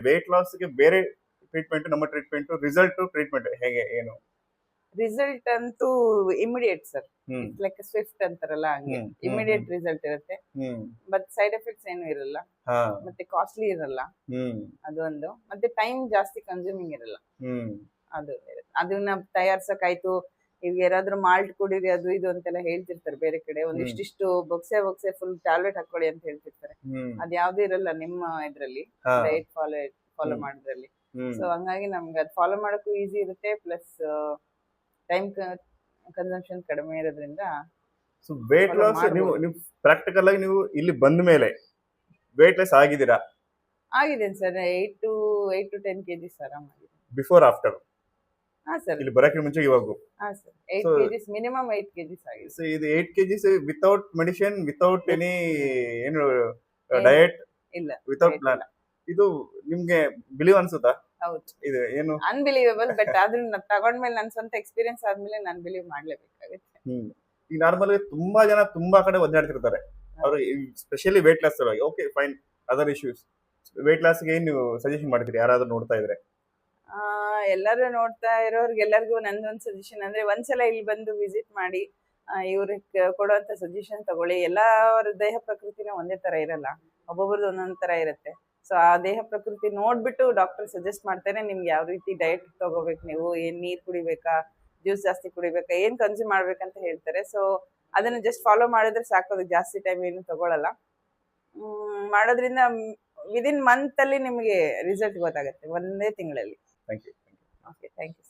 Wait ಲಾಸ್ಗೆ ಬೇರೆ treatment, ನಮ್ಮ treatment, treatment ಹೇಗೆ ಏನು? ರಿಸಲ್ಟ್ ಅಂತೂ immediate sir. Hmm it's like Swift ಅಂತಾರಲ್ಲ ಹಂಗೆ ಹ್ಮ್ ಇಮಿಡಿಯೇಟ್ ರಿಸಲ್ಟ್ ಇರುತ್ತೆ. ಹ್ಮ್ ಬಟ್ ಸೈಡ್ ಎಫೆಕ್ಟ್ಸ್ ಏನು ಇರಲ್ಲ, ಹಾ ಮತ್ತೆ ಕಾಸ್ಟ್ಲಿ ಇರಲ್ಲ, ಹ್ಮ್ ಅದು ಒಂದು. ಮತ್ತೆ ಟೈಮ್ ಜಾಸ್ತಿ ಕನ್ಸ್ಯೂಮಿಂಗ್ ಇರಲ್ಲ, ಹ್ಮ್ ಅದು ಇರುತ್ತೆ. ಅದನ್ನ ತಯಾರ್ಸಕ್ಕಾಯ್ತು, ಈಗ ಯಾರಾದ್ರೂ ಮಾಲ್ಟ್ ಕುಡೀರಿ ಅದು ಇದು ಅಂತೆಲ್ಲ ಹೇಳ್ತಿರ್ತಾರೆ ಬೇರೆ ಕಡೆ, ಒಂದಿಷ್ಟಿಷ್ಟು ಬೊಕ್ಸೆ ಫುಲ್ ಟ್ಯಾಬ್ಲೆಟ್ ಹಾಕೊಳ್ಳಿ ಅಂತ ಹೇಳ್ತಿರ್ತಾರೆ. ಹ್ಮ್ ಅದ್ ಯಾವ್ದು ಇರಲ್ಲ ನಿಮ್ಮ ಇದ್ರಲ್ಲಿ, ಹಾ ಡಯಟ್ ಫಾಲೋ ಹ್ಮ್ ಮಾಡೋದ್ರಲ್ಲಿ. ಹ್ಮ್ ಸೊ ಹಂಗಾಗಿ ನಮ್ಗೆ ಅದು ಫಾಲೋ ಮಾಡೋಕ್ಕೂ ಈಸಿ ಇರುತ್ತೆ, ಪ್ಲಸ್ ಟೈಮ್ ಕನ್ಸಂಪ್ಷನ್ ಕಡಿಮೆ ಇರೋದ್ರಿಂದ ಸೊ ವೇಟ್ ಫಾಲೋ ಲಾಸ್ ನೀವು ಮಾಡ್ಬೋದು. ನೀವು ಪ್ರಾಕ್ಟಿಕಲ್ ಆಗಿ ನೀವು ಇಲ್ಲಿ ಬಂದ ಮೇಲೆ ವೇಟ್ ಲೆಸ್ ಆಗಿದ್ದೀರಾ? ಆಗಿದ್ದೇನೆ ಸರ್, 8 to 10 kgs ಆರಾಮಾಗಿದೆ. ಬಿಫೋರ್ ಆಫ್ಟರ್ ಹಾ ಸರ್, ಇಲ್ಲಿ ಬರಕ್ಕೆ ಮುಂಚೆ ಇವಾಗ? ಹಾ sir, 8 so kgs minimum 8 kgs ಆಗಿದೆ. ಸೊ ಇದು 8 kgs without medicine, without any ಏನು ಏನು ಡಯಟ್, ಇಲ್ಲ, ವಿತೌಟ್ diet ಪ್ಲಾನ್. ಇಲ್ಲ. ಇದು ನಿಮ್ಗೆ ಬಿಲೀವ್ ಅನ್ಸುತ್ತಾ? ಹೌದು, ಇದು ಏನು? ಅನ್ಬಿಲೀವೇಬಲ್. ಬಟ್ ಅದನ್ನ ತಗೊಂಡ್ಮೇಲೆ ನನ್ನ ಸ್ವಂತ ಎಕ್ಸ್ಪೀರಿಯನ್ಸ್ ಆದ್ಮೇಲೆ ನಾನು ಬಿಲೀವ್ ಮಾಡ್ಲೇಬೇಕಾಗುತ್ತೆ. ಈಗ ನಾರ್ಮಲ್ ತುಂಬಾ ಜನ ತುಂಬಾ ಕಡೆ ಒದ್ದಾಡ್ತಿರ್ತಾರೆ, ಅವರು ಸ್ಪೆಷಲಿ ವೇಟ್ ಲಾಸ್ ಸಲುವಾಗಿ. Okay fine, other issues. Weight ಲಾಸ್ಗೆ ಏನ್ ನೀವು ಸಜೆಷನ್ ಮಾಡ್ತೀರಿ ಯಾರಾದ್ರೂ ನೋಡ್ತಾ ಇದ್ರೆ? ಎಲ್ಲರೂ ನೋಡ್ತಾ ಇರೋರ್ಗೆಲ್ಲರಿಗೂ ನಂದೊಂದು ಸಜೆಷನ್ ಅಂದ್ರೆ, ಒಂದ್ಸಲ ಇಲ್ಲಿ ಬಂದು ವಿಸಿಟ್ ಮಾಡಿ ಇವ್ರಿಗೆ ಕೊಡುವಂತ ಸಜೆಷನ್ ತಗೊಳ್ಳಿ. ಎಲ್ಲರ ದೇಹ ಪ್ರಕೃತಿನ ಒಂದೇ ತರ ಇರಲ್ಲ, ಒಬ್ಬೊಬ್ರದ್ದು ಒಂದೊಂದ್ ತರ ಇರುತ್ತೆ. ಸೊ ಆ ದೇಹ ಪ್ರಕೃತಿ ನೋಡ್ಬಿಟ್ಟು ಡಾಕ್ಟರ್ ಸಜೆಸ್ಟ್ ಮಾಡ್ತಾರೆ ನಿಮ್ಗೆ ಯಾವ ರೀತಿ ಡಯಟ್ ತಗೋಬೇಕು, ನೀವು ಏನ್ ನೀರ್ ಕುಡಿಬೇಕಾ, ಜ್ಯೂಸ್ ಜಾಸ್ತಿ ಕುಡಿಬೇಕಾ, ಏನ್ ಕನ್ಸ್ಯೂಮ್ ಮಾಡ್ಬೇಕಂತ ಹೇಳ್ತಾರೆ. ಸೊ ಅದನ್ನ ಜಸ್ಟ್ ಫಾಲೋ ಮಾಡಿದ್ರೆ ಸಾಕು, ಅದಕ್ಕೆ ಜಾಸ್ತಿ ಟೈಮ್ ಏನು ತಗೊಳಲ್ಲ. ಮಾಡೋದ್ರಿಂದ ವಿದಿನ್ ಮಂತ್ ಅಲ್ಲಿ ನಿಮಗೆ ರಿಸಲ್ಟ್ ಗೊತ್ತಾಗುತ್ತೆ, ಒಂದೇ ತಿಂಗಳಲ್ಲಿ. Thank you. Okay, thank you.